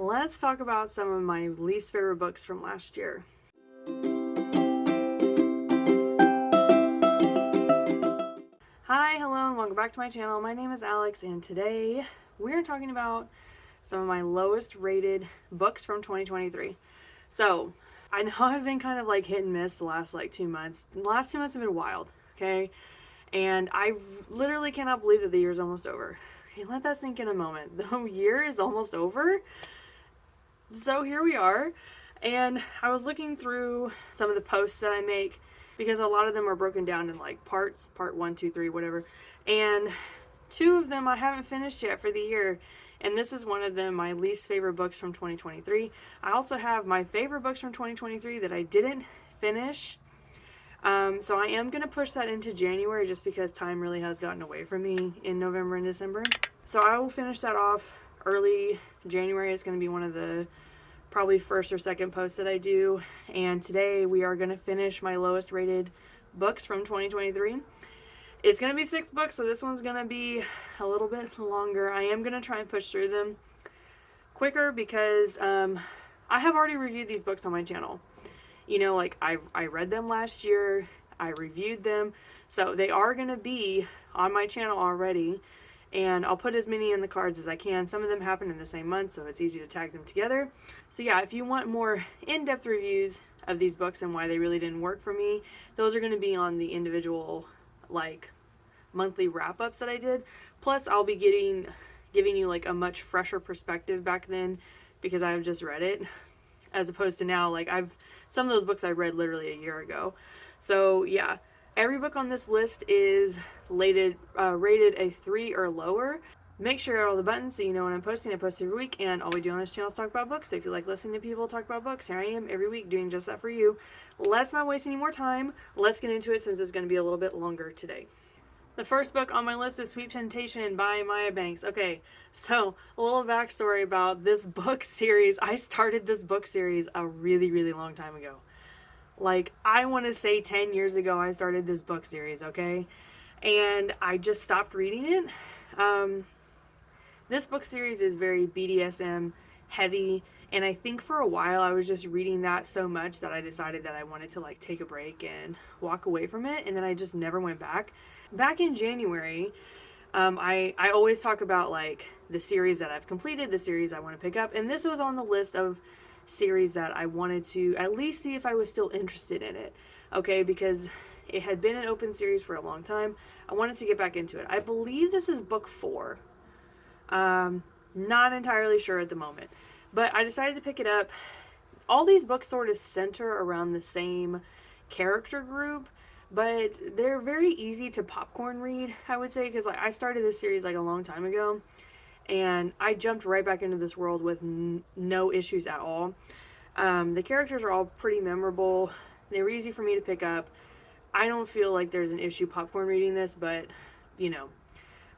let's talk about some of my least favorite books from last year. Hi, hello, and welcome back to my channel. My name is Alex, and today we're talking about some of my lowest rated books from 2023. So, I know I've been kind of like hit and miss the last 2 months. The last 2 months have been wild, okay? And I literally cannot believe that the year's almost over. Okay, let that sink in a moment. The year is almost over. So here we are. And I was looking through some of the posts that I make because a lot of them are broken down in like parts, part 1, 2, 3, whatever. And 2 of them I haven't finished yet for the year. And this is one of them, my least favorite books from 2023. I also have my favorite books from 2023 that I didn't finish. So I am going to push that into January just because time really has gotten away from me in November and December. So I will finish that off early January. It's going to be one of the probably first or second posts that I do. And today we are going to finish my lowest rated books from 2023. It's going to be 6 books, so this one's going to be a little bit longer. I am going to try and push through them quicker because I have already reviewed these books on my channel. You know, like I read them last year, I reviewed them, so they are going to be on my channel already, and I'll put as many in the cards as I can. Some of them happen in the same month, so it's easy to tag them together. So yeah, if you want more in-depth reviews of these books and why they really didn't work for me, those are going to be on the individual like monthly wrap-ups that I did. Plus I'll be giving you like a much fresher perspective back then because I've just read it, as opposed to now, like some of those books I read literally a year ago. So yeah, every book on this list is rated a 3 or lower. Make sure you have all the buttons so you know when I'm posting. I post every week, and all we do on this channel is talk about books. So if you like listening to people talk about books, here I am every week doing just that for you. Let's not waste any more time. Let's get into it since it's going to be a little bit longer today. The first book on my list is Sweet Temptation by Maya Banks. Okay, so a little backstory about this book series. I started this book series a really, really long time ago. Like, I want to say 10 years ago I started this book series, okay? And I just stopped reading it. This book series is very BDSM heavy, and I think for a while I was just reading that so much that I decided that I wanted to like take a break and walk away from it, and then I just never went back. Back in January, I always talk about like the series that I've completed, the series I want to pick up, and this was on the list of series that I wanted to at least see if I was still interested in it, okay, because it had been an open series for a long time. I wanted to get back into it. I believe this is book 4. Not entirely sure at the moment, but I decided to pick it up. All these books sort of center around the same character group, but they're very easy to popcorn read, I would say, because like I started this series like a long time ago, and I jumped right back into this world with no issues at all. The characters are all pretty memorable. They were easy for me to pick up. I don't feel like there's an issue popcorn reading this, but you know,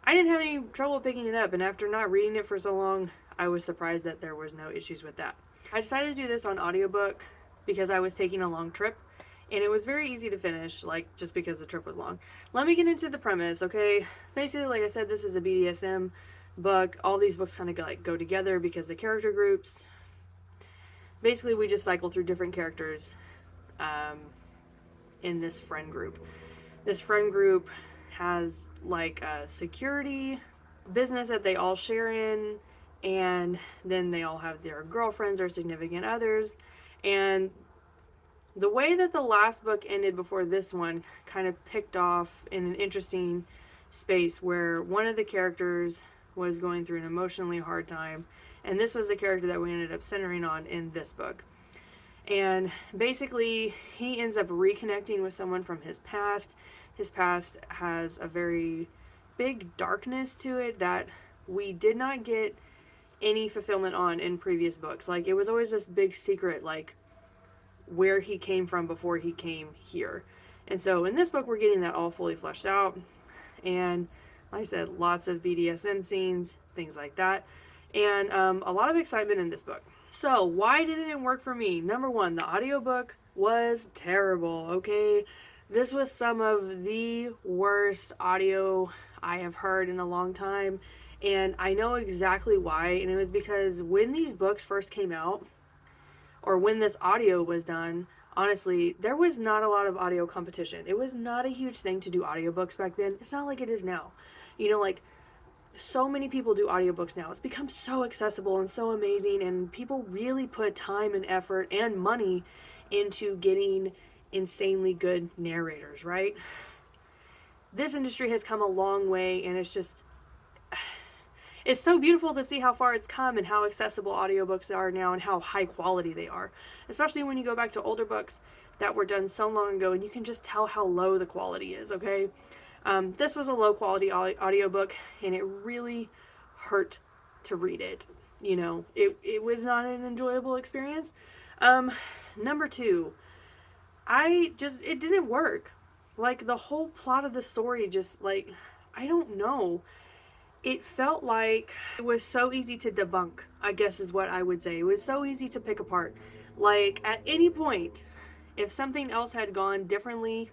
I didn't have any trouble picking it up, and after not reading it for so long, I was surprised that there was no issues with that. I decided to do this on audiobook because I was taking a long trip, and it was very easy to finish, like, just because the trip was long. Let me get into the premise, okay? Basically, like I said, this is a BDSM book. All these books kind of go together because the character groups, basically we just cycle through different characters in this friend group. This friend group has like a security business that they all share in, and then they all have their girlfriends or significant others. And the way that the last book ended before this one kind of picked off in an interesting space where one of the characters was going through an emotionally hard time, and this was the character that we ended up centering on in this book. And basically he ends up reconnecting with someone from his past. His past has a very big darkness to it that we did not get any fulfillment on in previous books. Like, it was always this big secret, like where he came from before he came here. And so in this book we're getting that all fully fleshed out, and like I said, lots of BDSM scenes, things like that, and a lot of excitement in this book. So why didn't it work for me? Number one, the audiobook was terrible, okay? This was some of the worst audio I have heard in a long time, And I know exactly why, and it was because when these books first came out, or when this audio was done, honestly, there was not a lot of audio competition. It was not a huge thing to do audiobooks back then. It's not like it is now. You know, like, so many people do audiobooks now. It's become so accessible and so amazing, and people really put time and effort and money into getting insanely good narrators, right? This industry has come a long way, and it's so beautiful to see how far it's come and how accessible audiobooks are now and how high quality they are. Especially when you go back to older books that were done so long ago, and you can just tell how low the quality is, okay? This was a low quality audiobook, and it really hurt to read it. You know, it was not an enjoyable experience. Number two, it didn't work. Like, the whole plot of the story just, like, I don't know. It felt like it was so easy to debunk, I guess is what I would say. It was so easy to pick apart. Like, at any point, if something else had gone differently,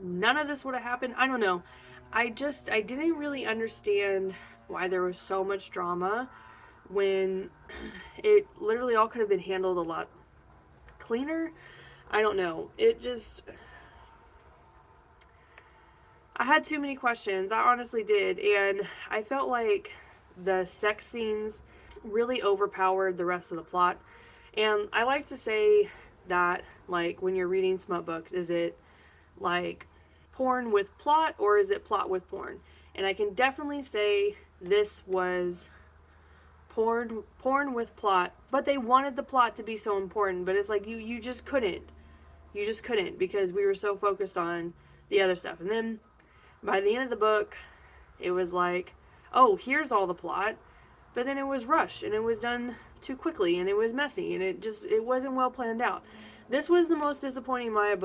none of this would have happened. I don't know. I didn't really understand why there was so much drama when it literally all could have been handled a lot cleaner. I don't know. I had too many questions. I honestly did. And I felt like the sex scenes really overpowered the rest of the plot. And I like to say that, like, when you're reading smut books, is it like porn with plot, or is it plot with porn? And I can definitely say this was porn with plot, but they wanted the plot to be so important, but it's like you just couldn't. You just couldn't, because we were so focused on the other stuff. And then by the end of the book, it was like, oh, here's all the plot, but then it was rushed, and it was done too quickly, and it was messy, and it wasn't well planned out. This was the most disappointing Maya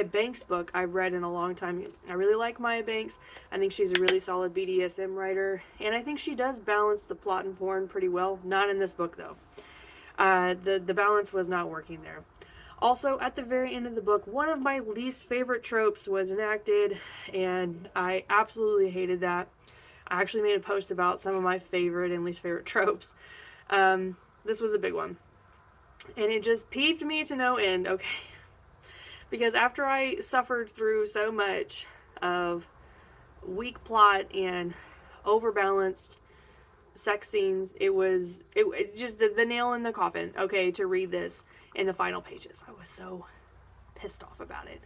Banks book I've read in a long time. I really like Maya Banks. I think she's a really solid BDSM writer, and I think she does balance the plot and porn pretty well. Not in this book, though. The balance was not working there. Also, at the very end of the book, one of my least favorite tropes was enacted, and I absolutely hated that. I actually made a post about some of my favorite and least favorite tropes. This was a big one. And it just peeved me to no end, okay? Because after I suffered through so much of weak plot and overbalanced sex scenes, it just the nail in the coffin, okay, to read this in the final pages. I was so pissed off about it.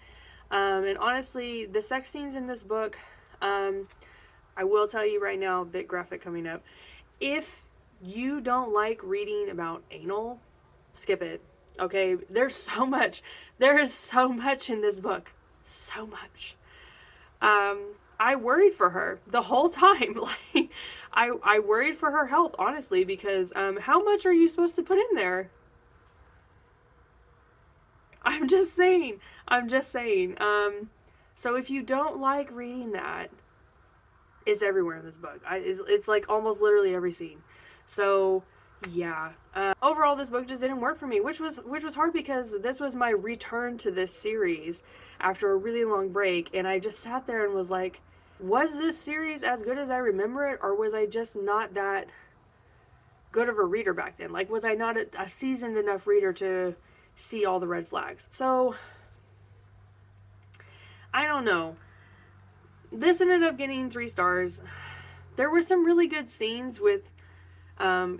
And honestly, the sex scenes in this book, I will tell you right now, a bit graphic coming up. If you don't like reading about anal, skip it. Okay, there is so much in this book. So much. I worried for her the whole time. Like, I worried for her health, honestly, because how much are you supposed to put in there? I'm just saying. So if you don't like reading that, it's everywhere in this book. It's like almost literally every scene. So yeah. Overall, this book just didn't work for me, which was hard, because this was my return to this series after a really long break, and I just sat there and was like, was this series as good as I remember it, or was I just not that good of a reader back then? Like, was I not a seasoned enough reader to see all the red flags? So I don't know. This ended up getting 3 stars. There were some really good scenes with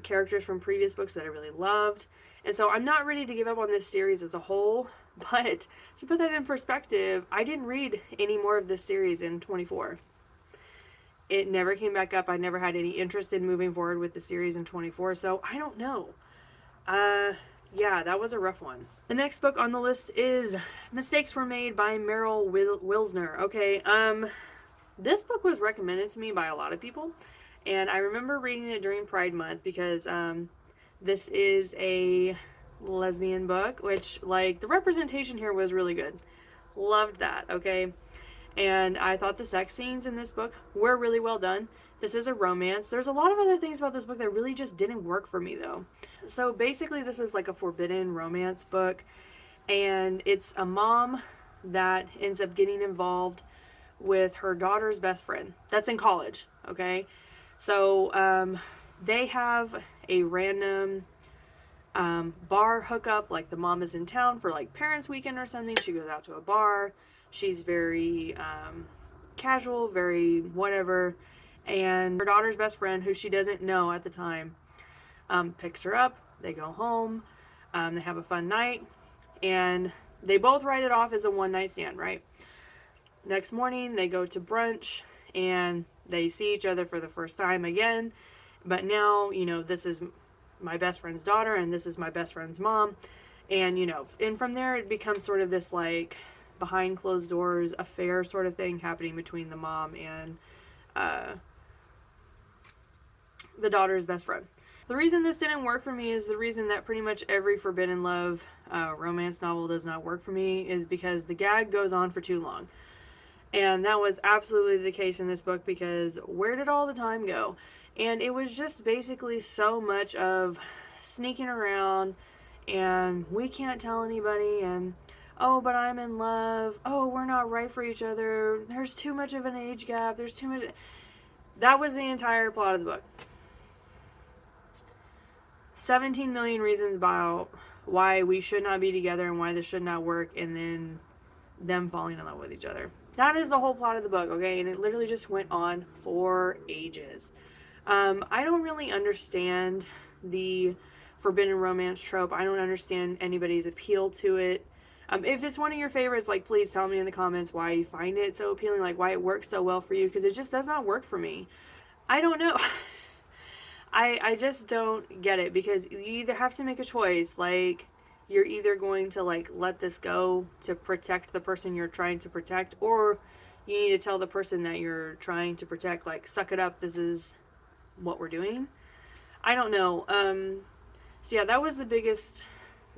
characters from previous books that I really loved. And so I'm not ready to give up on this series as a whole, but to put that in perspective, I didn't read any more of this series in 24. It never came back up. I never had any interest in moving forward with the series in 24, so I don't know. Yeah, that was a rough one. The next book on the list is Mistakes Were Made by Meryl Wilsner. Okay, this book was recommended to me by a lot of people, and I remember reading it during Pride Month, because this is a lesbian book, which, like, the representation here was really good. Loved that, okay? And I thought the sex scenes in this book were really well done. This is a romance. There's a lot of other things about this book that really just didn't work for me, though. So basically, this is like a forbidden romance book, and it's a mom that ends up getting involved with her daughter's best friend that's in college, okay? So they have a random bar hookup. Like the mom is in town for like parents weekend or something. She goes out to a bar. She's very casual, very whatever. And her daughter's best friend, who she doesn't know at the time, picks her up. They go home. They have a fun night. And they both write it off as a one night stand, right? Next morning, they go to brunch and they see each other for the first time again. But now, this is my best friend's daughter and this is my best friend's mom. And, and from there it becomes sort of this like behind closed doors affair sort of thing happening between the mom and the daughter's best friend. The reason this didn't work for me is the reason that pretty much every forbidden love romance novel does not work for me is because the gag goes on for too long. And that was absolutely the case in this book because where did all the time go? And it was just basically so much of sneaking around and we can't tell anybody and oh, but I'm in love. Oh, we're not right for each other. There's too much of an age gap. There's too much. That was the entire plot of the book. 17 million reasons about why we should not be together and why this should not work, and then them falling in love with each other. That is the whole plot of the book, okay? And it literally just went on for ages. I don't really understand the forbidden romance trope. I don't understand anybody's appeal to it. If it's one of your favorites, like, please tell me in the comments why you find it so appealing, like why it works so well for you, because it just does not work for me. I don't know. I just don't get it, because you either have to make a choice, like you're either going to like let this go to protect the person you're trying to protect, or you need to tell the person that you're trying to protect, like, suck it up, this is what we're doing. I don't know. So yeah, that was the biggest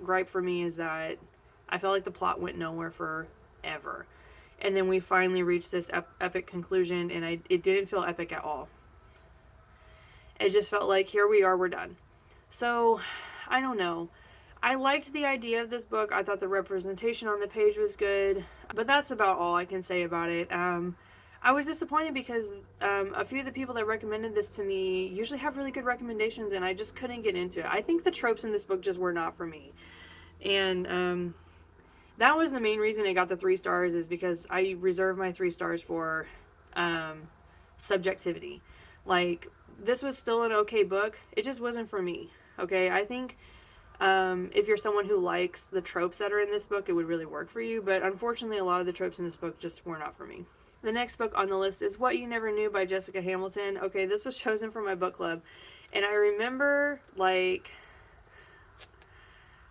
gripe for me, is that I felt like the plot went nowhere forever. And then we finally reached this epic conclusion, and it didn't feel epic at all. It just felt like, here we are, we're done. So, I don't know. I liked the idea of this book. I thought the representation on the page was good, but that's about all I can say about it. I was disappointed because a few of the people that recommended this to me usually have really good recommendations, and I just couldn't get into it. I think the tropes in this book just were not for me. And that was the main reason it got the 3 stars, is because I reserve my 3 stars for subjectivity. Like, this was still an okay book. It just wasn't for me. Okay, I think if you're someone who likes the tropes that are in this book, it would really work for you. But unfortunately, a lot of the tropes in this book just were not for me. The next book on the list is What You Never Knew by Jessica Hamilton. Okay, this was chosen for my book club. And I remember, like,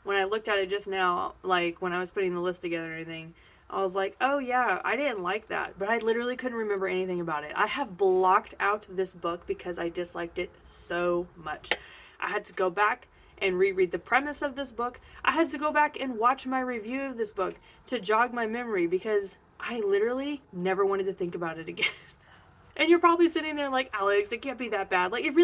when I looked at it just now, like, when I was putting the list together and everything, I was like, oh yeah, I didn't like that. But I literally couldn't remember anything about it. I have blocked out this book because I disliked it so much. I had to go back and reread the premise of this book. I had to go back and watch my review of this book to jog my memory, because I literally never wanted to think about it again. And you're probably sitting there like, Alex, it can't be that bad. Like, it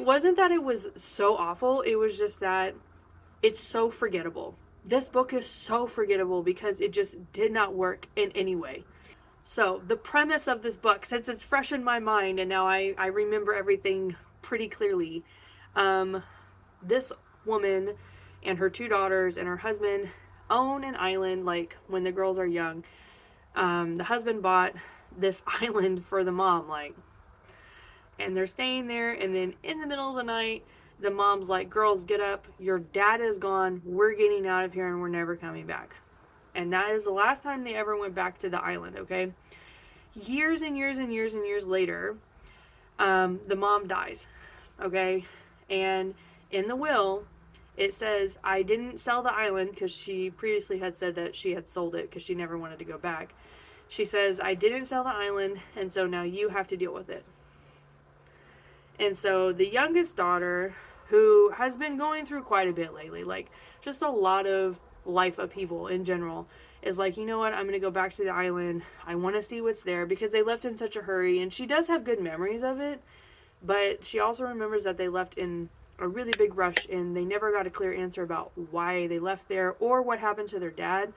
wasn't that it was so awful. It was just that it's so forgettable. This book is so forgettable because it just did not work in any way. So the premise of this book, since it's fresh in my mind and now I remember everything pretty clearly, this woman and her 2 daughters and her husband own an island, like, when the girls are young. The husband bought this island for the mom, like, and they're staying there, and then in the middle of the night, the mom's like, girls, get up, your dad is gone, we're getting out of here and we're never coming back. And that is the last time they ever went back to the island, okay? Years and years and years and years later, the mom dies, okay? And in the will, it says, I didn't sell the island, because she previously had said that she had sold it because she never wanted to go back. She says, I didn't sell the island, and so now you have to deal with it. And so the youngest daughter, who has been going through quite a bit lately, like, just a lot of life upheaval in general, is like, you know what, I'm going to go back to the island. I want to see what's there, because they left in such a hurry, and she does have good memories of it, but she also remembers that they left in a really big rush, and they never got a clear answer about why they left there or what happened to their dad.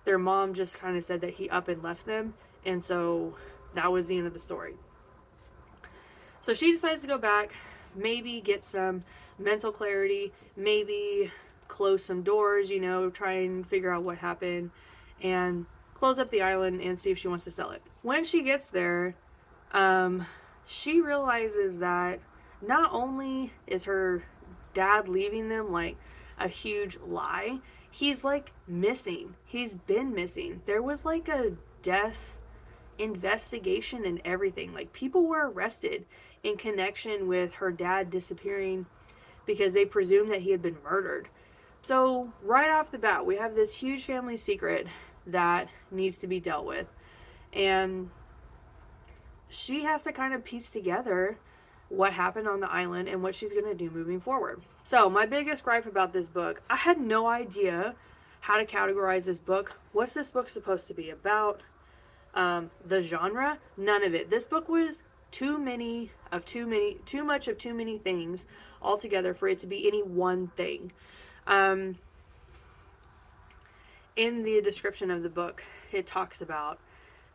Their mom just kind of said that he up and left them, and so That was the end of the story. So she decides to go back, maybe get some mental clarity, maybe close some doors, try and figure out what happened, and close up the island and see if she wants to sell it. When she gets there, she realizes that not only is her dad leaving them like a huge lie, he's like missing. He's been missing. There was like a death investigation and everything. Like, people were arrested in connection with her dad disappearing because they presumed that he had been murdered. So right off the bat, we have this huge family secret that needs to be dealt with, and she has to kind of piece together what happened on the island and what she's going to do moving forward. So my biggest gripe about this book, I had no idea how to categorize this book. What's this book supposed to be about? The genre? None of it. This book was too much of too many things altogether for it to be any one thing. In the description of the book, it talks about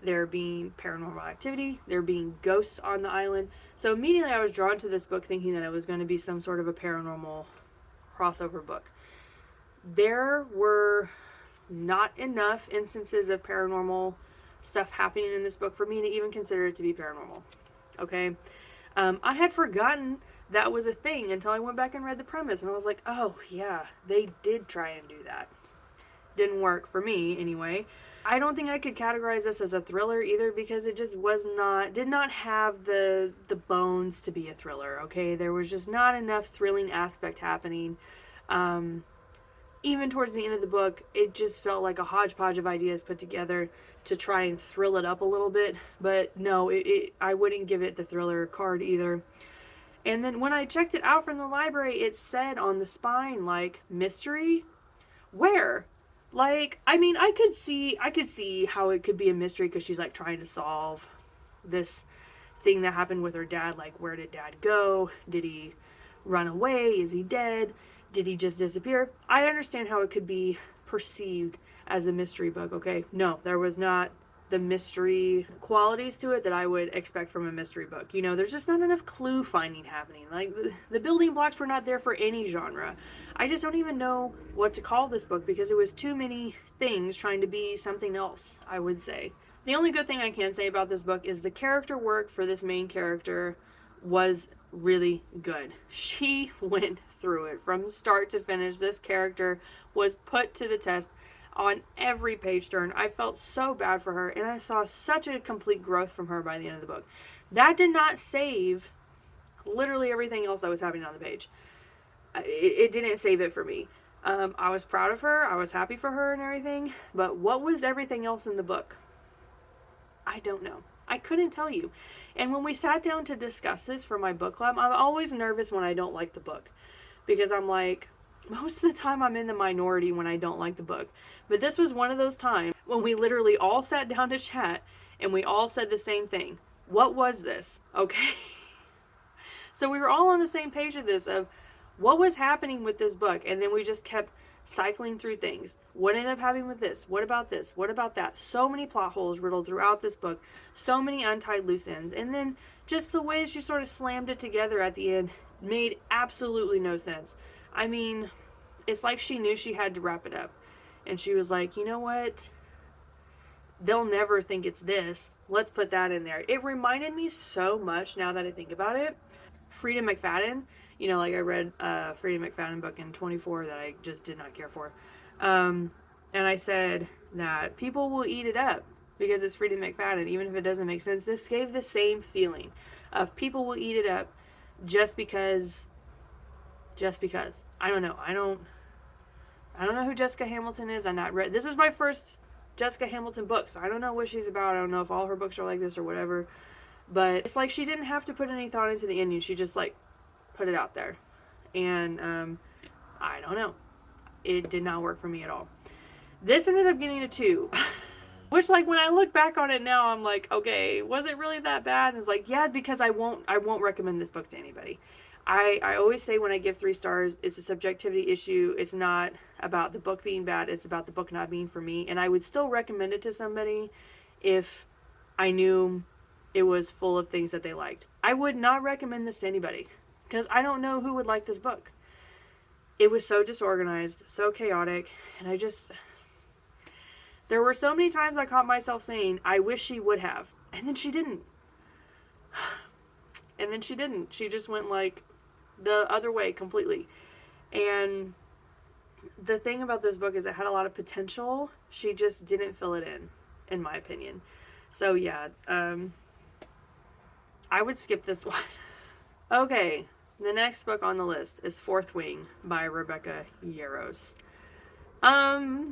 there being paranormal activity, there being ghosts on the island. So immediately I was drawn to this book thinking that it was going to be some sort of a paranormal crossover book. There were not enough instances of paranormal stuff happening in this book for me to even consider it to be paranormal. Okay? I had forgotten that was a thing until I went back and read the premise, and I was like, oh yeah, they did try and do that. Didn't work for me anyway. I don't think I could categorize this as a thriller either, because it just did not have the bones to be a thriller, okay? There was just not enough thrilling aspect happening. Even towards the end of the book, it just felt like a hodgepodge of ideas put together to try and thrill it up a little bit. But no, I wouldn't give it the thriller card either. And then when I checked it out from the library, it said on the spine, like, mystery? Where? Like, I mean, I could see how it could be a mystery because she's like trying to solve this thing that happened with her dad. Like, where did dad go? Did he run away? Is he dead? Did he just disappear? I understand how it could be perceived as a mystery book, okay? No, there was not the mystery qualities to it that I would expect from a mystery book. There's just not enough clue finding happening. Like, the building blocks were not there for any genre. I just don't even know what to call this book because it was too many things trying to be something else, I would say. The only good thing I can say about this book is the character work for this main character was really good. She went through it from start to finish. This character was put to the test on every page turn. I felt so bad for her, and I saw such a complete growth from her by the end of the book. That did not save literally everything else that was happening on the page. It didn't save it for me. I was proud of her. I was happy for her and everything. But what was everything else in the book? I don't know. I couldn't tell you. And when we sat down to discuss this for my book club, I'm always nervous when I don't like the book. Because I'm like, most of the time I'm in the minority when I don't like the book. But this was one of those times when we literally all sat down to chat and we all said the same thing. What was this? Okay. So we were all on the same page of this, of what was happening with this book. And then we just kept cycling through things. What ended up happening with this? What about this? What about that? So many plot holes riddled throughout this book. So many untied loose ends. And then just the way she sort of slammed it together at the end made absolutely no sense. I mean, it's like she knew she had to wrap it up. And she was like, you know what? They'll never think it's this. Let's put that in there. It reminded me so much, now that I think about it, Frida McFadden. Like I read a Frida McFadden book in 24 that I just did not care for. And I said that people will eat it up because it's Frida McFadden, even if it doesn't make sense. This gave the same feeling of people will eat it up just because. I don't know. I don't know who Jessica Hamilton is. This is my first Jessica Hamilton book, so I don't know what she's about. I don't know if all her books are like this or whatever. But it's like she didn't have to put any thought into the ending. She just, like, put it out there. And, I don't know. It did not work for me at all. This ended up getting a 2. Which, like, when I look back on it now, I'm like, okay, was it really that bad? And it's like, yeah, because I won't recommend this book to anybody. I always say when I give 3 stars, it's a subjectivity issue. It's not about the book being bad. It's about the book not being for me. And I would still recommend it to somebody if I knew it was full of things that they liked. I would not recommend this to anybody because I don't know who would like this book. It was so disorganized, so chaotic, and there were so many times I caught myself saying, I wish she would have, and then she didn't. And then she didn't. She just went like the other way completely. And the thing about this book is it had a lot of potential. She just didn't fill it in my opinion. So yeah, I would skip this one. Okay, the next book on the list is Fourth Wing by Rebecca Yarros. I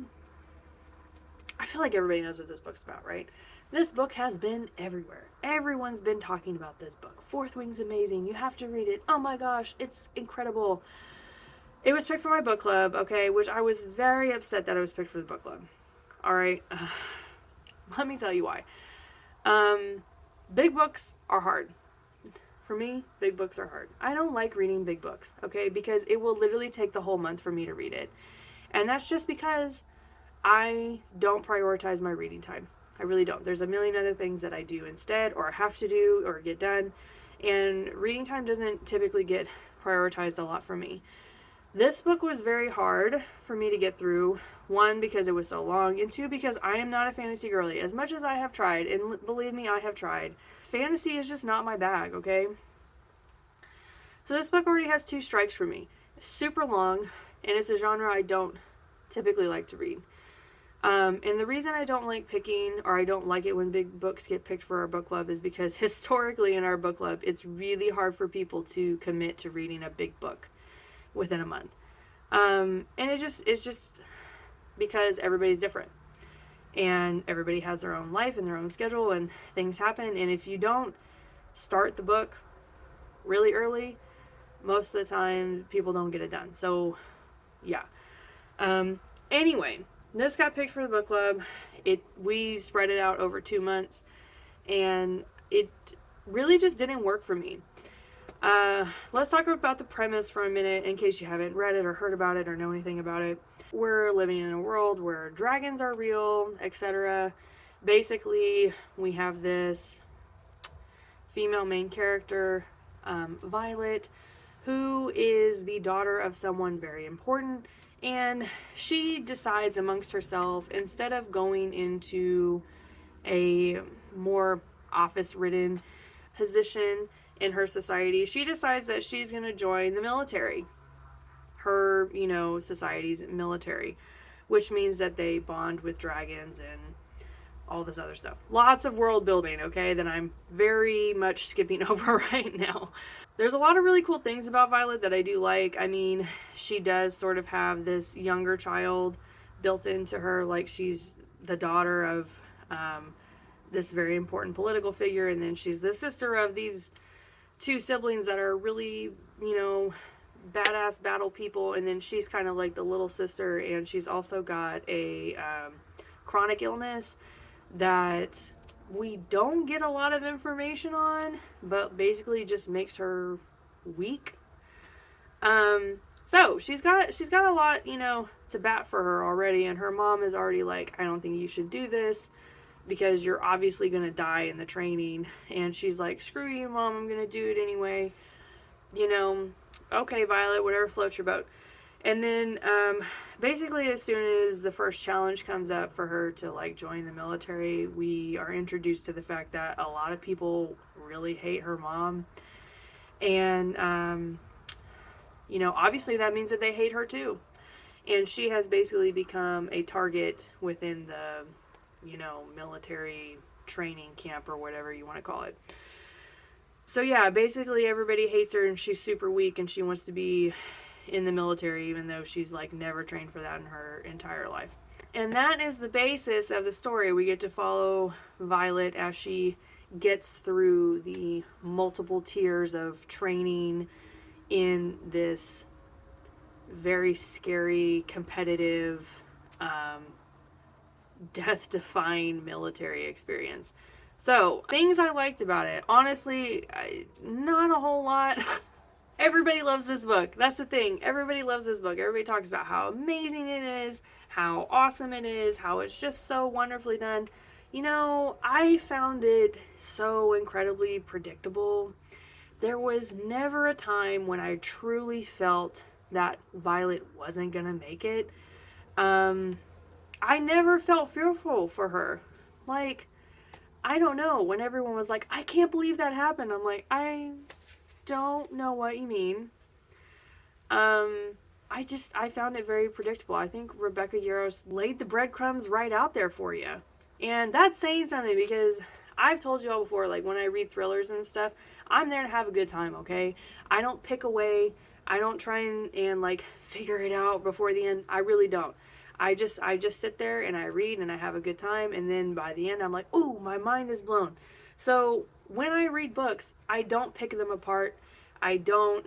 feel like everybody knows what this book's about, right? This book has been everywhere. Everyone's been talking about this book. Fourth Wing's amazing. You have to read it. Oh my gosh, it's incredible. It was picked for my book club, okay, which I was very upset that it was picked for the book club. All right, let me tell you why. Big books are hard. For me, big books are hard. I don't like reading big books, okay, because it will literally take the whole month for me to read it. And that's just because I don't prioritize my reading time. I really don't. There's a million other things that I do instead, or have to do, or get done. And reading time doesn't typically get prioritized a lot for me. This book was very hard for me to get through. One, because it was so long, and two, because I am not a fantasy girly. As much as I have tried, and believe me, I have tried, fantasy is just not my bag, okay? So this book already has 2 strikes for me. It's super long, and it's a genre I don't typically like to read. And the reason I don't like picking, or I don't like it when big books get picked for our book club, is because historically in our book club, it's really hard for people to commit to reading a big book within a month. And it's just because everybody's different. And everybody has their own life and their own schedule, and things happen. And if you don't start the book really early, most of the time people don't get it done. So, yeah. Anyway, this got picked for the book club. We spread it out over 2 months, and it really just didn't work for me. Let's talk about the premise for a minute in case you haven't read it or heard about it or know anything about it. We're living in a world where dragons are real, etc. Basically, we have this female main character, Violet, who is the daughter of someone very important, and she decides amongst herself, instead of going into a more office-ridden position in her society, she decides that she's going to join the military. Her, society's military, which means that they bond with dragons and all this other stuff. Lots of world building, okay, that I'm very much skipping over right now. There's a lot of really cool things about Violet that I do like. I mean, she does sort of have this younger child built into her, like she's the daughter of this very important political figure, and then she's the sister of these 2 siblings that are really, badass battle people, and then she's kind of like the little sister, and she's also got a chronic illness that we don't get a lot of information on, but basically just makes her weak. So she's got a lot, to bat for her already, and her mom is already like, I don't think you should do this because you're obviously going to die in the training. And she's like, screw you, Mom, I'm going to do it anyway. Okay, Violet, whatever floats your boat. And then basically as soon as the first challenge comes up for her to like join the military, we are introduced to the fact that a lot of people really hate her mom. And, obviously that means that they hate her too. And she has basically become a target within the, military training camp or whatever you want to call it. So yeah, basically everybody hates her, and she's super weak, and she wants to be in the military even though she's like never trained for that in her entire life. And that is the basis of the story. We get to follow Violet as she gets through the multiple tiers of training in this very scary, competitive, death-defying military experience. So, things I liked about it. Honestly, not a whole lot. Everybody loves this book. That's the thing. Everybody loves this book. Everybody talks about how amazing it is, how awesome it is, how it's just so wonderfully done. I found it so incredibly predictable. There was never a time when I truly felt that Violet wasn't gonna make it. Um, I never felt fearful for her. Like, I don't know, when everyone was like, I can't believe that happened, I'm like, I don't know what you mean. Um, I found it very predictable. I think Rebecca Yarros laid the breadcrumbs right out there for you. And that's saying something because I've told you all before, like when I read thrillers and stuff, I'm there to have a good time, okay? I don't pick away. I don't try and like figure it out before the end. I really don't. I just sit there and I read and I have a good time, and then by the end I'm like, "Ooh, my mind is blown." So, when I read books, I don't pick them apart. I don't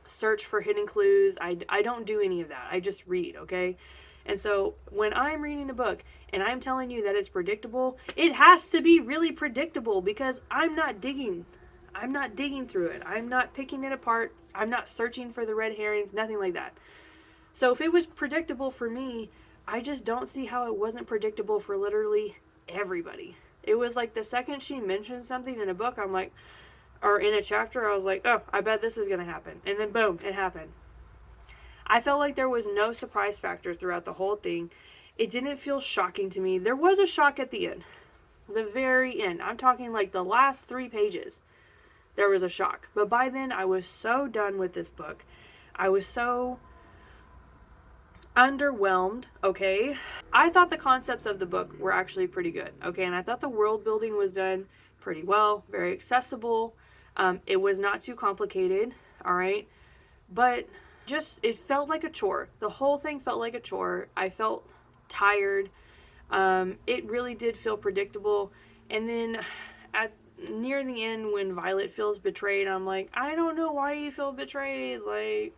search for hidden clues. I don't do any of that. I just read, okay? And so when I'm reading a book and I'm telling you that it's predictable, it has to be really predictable because I'm not digging. I'm not digging through it. I'm not picking it apart. I'm not searching for the red herrings, nothing like that. So if it was predictable for me, I just don't see how it wasn't predictable for literally everybody. It was like the second she mentioned something in a book, I'm like, or in a chapter, I was like, oh, I bet this is going to happen. And then boom, it happened. I felt like there was no surprise factor throughout the whole thing. It didn't feel shocking to me. There was a shock at the end. The very end. I'm talking like the last 3 pages. There was a shock. But by then, I was so done with this book. I was so underwhelmed, okay? I thought the concepts of the book were actually pretty good, okay? And I thought the world building was done pretty well, very accessible. It was not too complicated, all right? But just, it felt like a chore. The whole thing felt like a chore. I felt tired. It really did feel predictable. And then at near the end, when Violet feels betrayed, I'm like, I don't know why you feel betrayed. Like,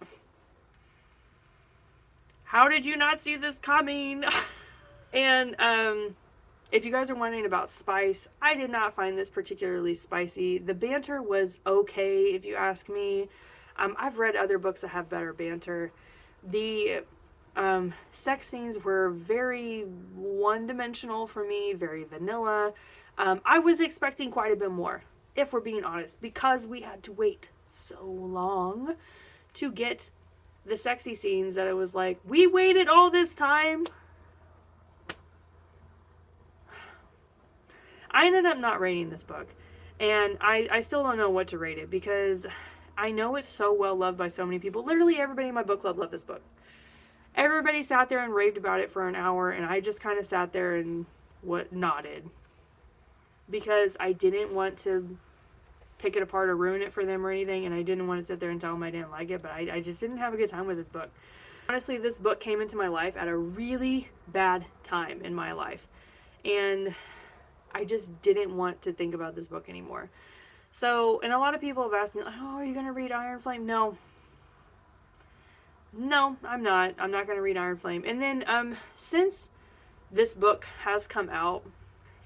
how did you not see this coming? And if you guys are wondering about spice, I did not find this particularly spicy. The banter was okay, if you ask me. I've read other books that have better banter. The sex scenes were very one-dimensional for me, very vanilla. I was expecting quite a bit more, if we're being honest, because we had to wait so long to get the sexy scenes that it was like, we waited all this time. I ended up not rating this book, and I still don't know what to rate it because I know it's so well loved by so many people. Literally everybody in my book club loved this book. Everybody sat there and raved about it for an hour, and I just kind of sat there and nodded because I didn't want to pick it apart or ruin it for them or anything, and I didn't want to sit there and tell them I didn't like it, but I just didn't have a good time with this book. Honestly, this book came into my life at a really bad time in my life, and I just didn't want to think about this book anymore. So, and a lot of people have asked me, oh, are you going to read Iron Flame? No, I'm not. I'm not going to read Iron Flame. And then, since this book has come out,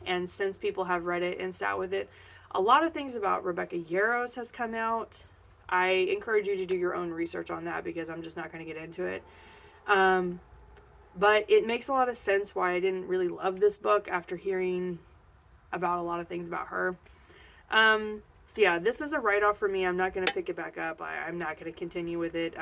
and since people have read it and sat with it, a lot of things about Rebecca Yarros has come out. I encourage you to do your own research on that because I'm just not going to get into it. But it makes a lot of sense why I didn't really love this book after hearing about a lot of things about her. So yeah, this is a write-off for me. I'm not going to pick it back up. I'm not going to continue with it.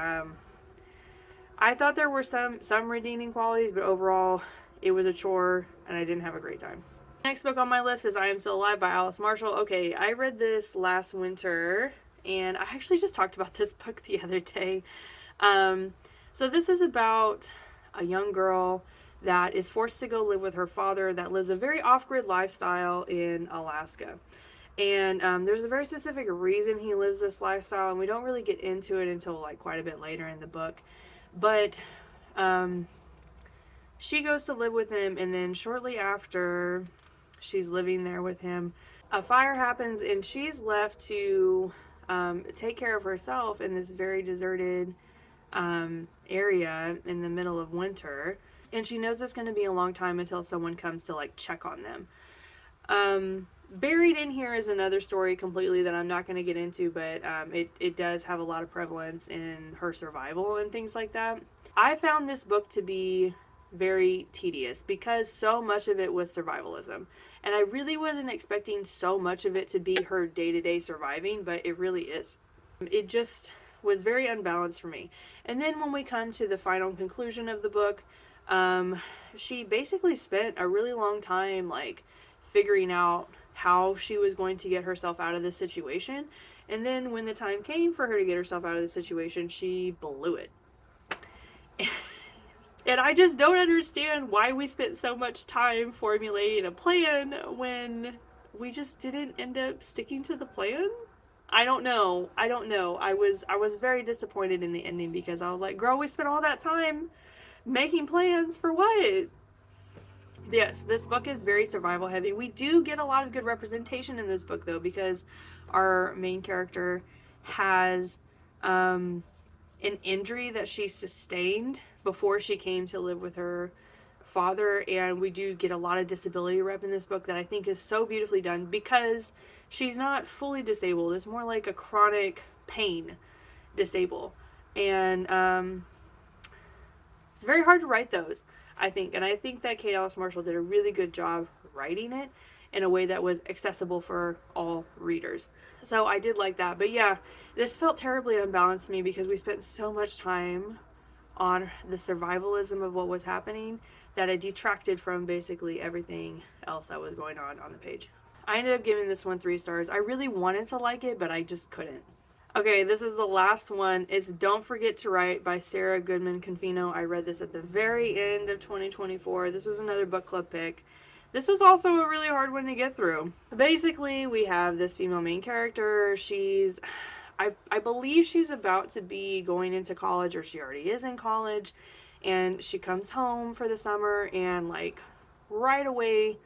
I thought there were some redeeming qualities, but overall, it was a chore, and I didn't have a great time. Next book on my list is I Am Still Alive by Alice Marshall. Okay, I read this last winter, and I actually just talked about this book the other day. So this is about a young girl that is forced to go live with her father that lives a very off-grid lifestyle in Alaska. And there's a very specific reason he lives this lifestyle, and we don't really get into it until like quite a bit later in the book. But she goes to live with him, and then shortly after she's living there with him, a fire happens, and she's left to take care of herself in this very deserted area in the middle of winter. And she knows it's going to be a long time until someone comes to like check on them. Buried in here is another story completely that I'm not going to get into, but it does have a lot of prevalence in her survival and things like that. I found this book to be very tedious because so much of it was survivalism. And I really wasn't expecting so much of it to be her day-to-day surviving, but it really is. It just was very unbalanced for me. And then when we come to the final conclusion of the book, she basically spent a really long time like figuring out how she was going to get herself out of this situation. And then when the time came for her to get herself out of the situation, she blew it. And I just don't understand why we spent so much time formulating a plan when we just didn't end up sticking to the plan. I don't know. I was very disappointed in the ending because I was like, girl, we spent all that time making plans for what? Yes, this book is very survival heavy. We do get a lot of good representation in this book though, because our main character has an injury that she sustained before she came to live with her father, and we do get a lot of disability rep in this book that I think is so beautifully done because she's not fully disabled. It's more like a chronic pain disable, and it's very hard to write those, I think, and I think that Kate Alice Marshall did a really good job writing it in a way that was accessible for all readers. So I did like that. But yeah, this felt terribly unbalanced to me because we spent so much time on the survivalism of what was happening that it detracted from basically everything else that was going on the page. I ended up giving this one 3 stars. I really wanted to like it, but I just couldn't. Okay, this is the last one. It's Don't Forget to Write by Sara Goodman Confino. I read this at the very end of 2024. This was another book club pick. This was also a really hard one to get through. Basically, we have this female main character. I believe she's about to be going into college, or she already is in college, and she comes home for the summer, and like right away,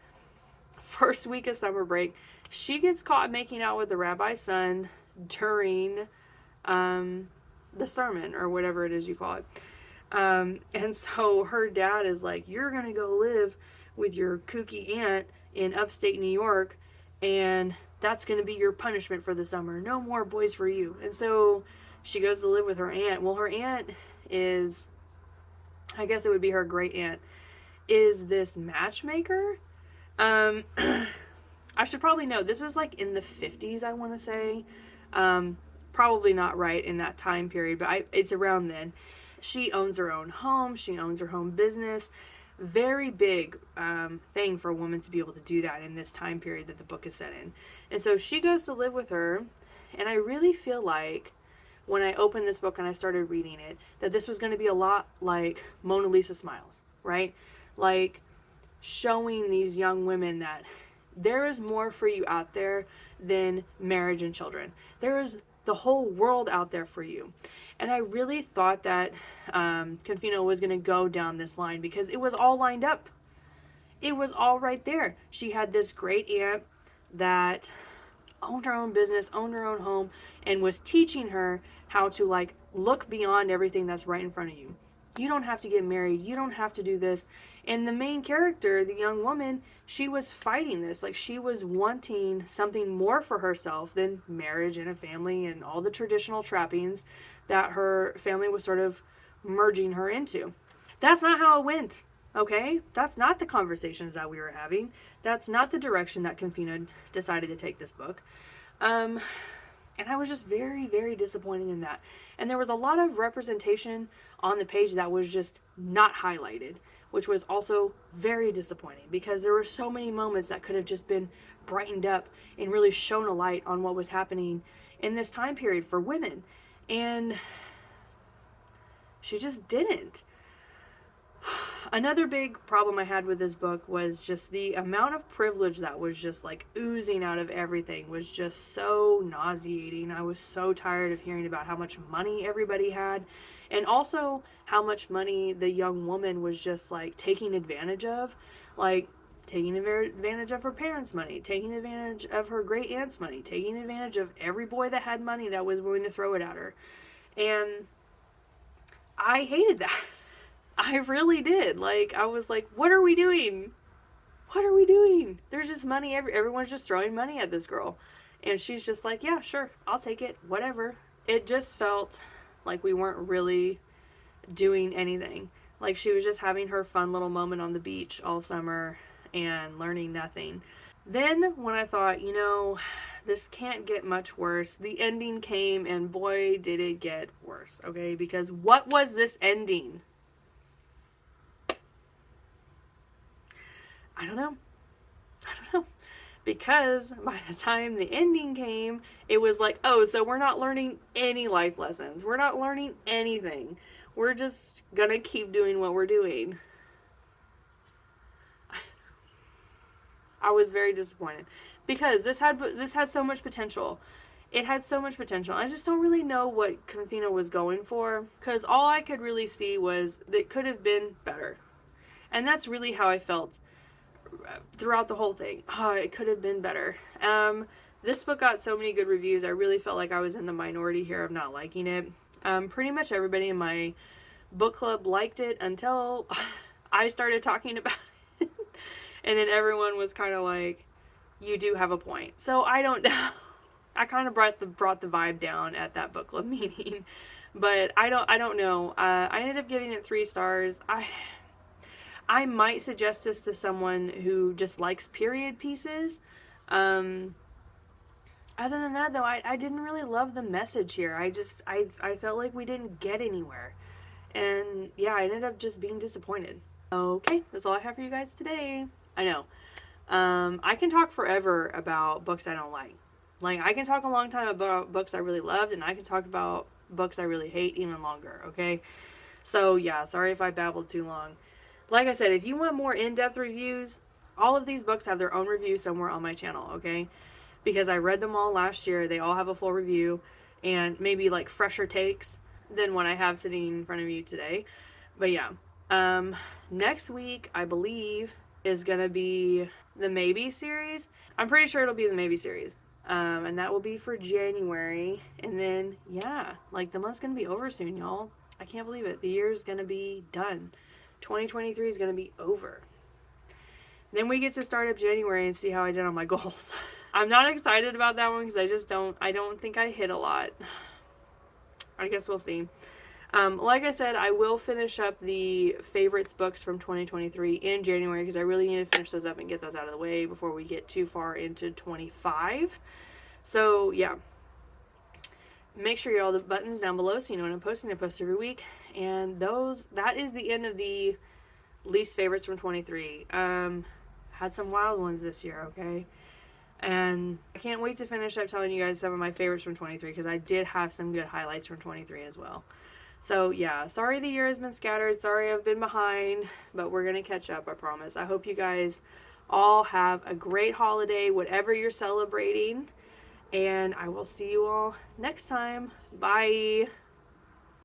first week of summer break, she gets caught making out with the rabbi's son during the sermon, or whatever it is you call it. And so her dad is like, you're gonna go live with your kooky aunt in upstate New York, and that's gonna be your punishment for the summer. No more boys for you. And so she goes to live with her aunt. Well, her aunt is, I guess it would be her great aunt, is this matchmaker. I should probably know, this was like in the 50s, I want to say. Probably not right in that time period, but it's around then. She owns her own home. She owns her home business. Very big thing for a woman to be able to do that in this time period that the book is set in. And so she goes to live with her, and I really feel like when I opened this book and I started reading it, that this was going to be a lot like Mona Lisa Smiles, right? Like showing these young women that there is more for you out there than marriage and children. There is the whole world out there for you. And I really thought that Confino was going to go down this line because it was all lined up. It was all right there. She had this great aunt that owned her own business, owned her own home, and was teaching her how to like look beyond everything that's right in front of you. You don't have to get married. You don't have to do this. And the main character, the young woman, she was fighting this. Like she was wanting something more for herself than marriage and a family and all the traditional trappings that her family was sort of merging her into. That's not how it went. Okay? That's not the conversations that we were having. That's not the direction that Confino decided to take this book. And I was just very, very disappointed in that. And there was a lot of representation on the page that was just not highlighted, which was also very disappointing because there were so many moments that could have just been brightened up and really shone a light on what was happening in this time period for women. And she just didn't. Another big problem I had with this book was just the amount of privilege that was just like oozing out of everything was just so nauseating. I was so tired of hearing about how much money everybody had, and also how much money the young woman was just like taking advantage of, like taking advantage of her parents' money, taking advantage of her great aunt's money, taking advantage of every boy that had money that was willing to throw it at her. And I hated that. I really did. Like, I was like, what are we doing? What are we doing? There's just money. Everyone's just throwing money at this girl. And she's just like, yeah, sure, I'll take it. Whatever. It just felt like we weren't really doing anything. Like she was just having her fun little moment on the beach all summer and learning nothing. Then when I thought, you know, this can't get much worse, the ending came, and boy, did it get worse, okay? Because what was this ending? I don't know. I don't know. Because by the time the ending came, it was like, oh, so we're not learning any life lessons. We're not learning anything. We're just gonna keep doing what we're doing. I was very disappointed because this had so much potential. It had so much potential. I just don't really know what Confino was going for, because all I could really see was that it could have been better. And that's really how I felt throughout the whole thing. Oh, it could have been better. This book got so many good reviews. I really felt like I was in the minority here of not liking it. Pretty much everybody in my book club liked it until I started talking about it. And then everyone was kind of like, you do have a point. So I don't know. I kind of brought the vibe down at that book club meeting. But I don't know. I ended up giving it 3 stars. I might suggest this to someone who just likes period pieces. Other than that, though, I didn't really love the message here. I felt like we didn't get anywhere. And yeah, I ended up just being disappointed. Okay, that's all I have for you guys today. I know. I can talk forever about books I don't like. Like, I can talk a long time about books I really loved, and I can talk about books I really hate even longer, okay? So, yeah, sorry if I babbled too long. Like I said, if you want more in-depth reviews, all of these books have their own review somewhere on my channel, okay? Because I read them all last year. They all have a full review and maybe like fresher takes than what I have sitting in front of you today. But yeah, next week, I believe, is going to be the Maybe series. I'm pretty sure it'll be the Maybe series. And that will be for January. And then, yeah, like the month's going to be over soon, y'all. I can't believe it. The year's going to be done. 2023 is going to be over. Then we get to start up January and see how I did on my goals. I'm not excited about that one because I don't think I hit a lot. I guess we'll see. Like I said, I will finish up the favorites books from 2023 in January because I really need to finish those up and get those out of the way before we get too far into 25. So, yeah. Make sure you're all the buttons down below so you know when I'm posting. I post every week. And that is the end of the least favorites from 23. Had some wild ones this year, okay? And I can't wait to finish up telling you guys some of my favorites from 23 because I did have some good highlights from 23 as well. So, yeah, sorry the year has been scattered. Sorry I've been behind, but we're going to catch up, I promise. I hope you guys all have a great holiday, whatever you're celebrating. And I will see you all next time. Bye.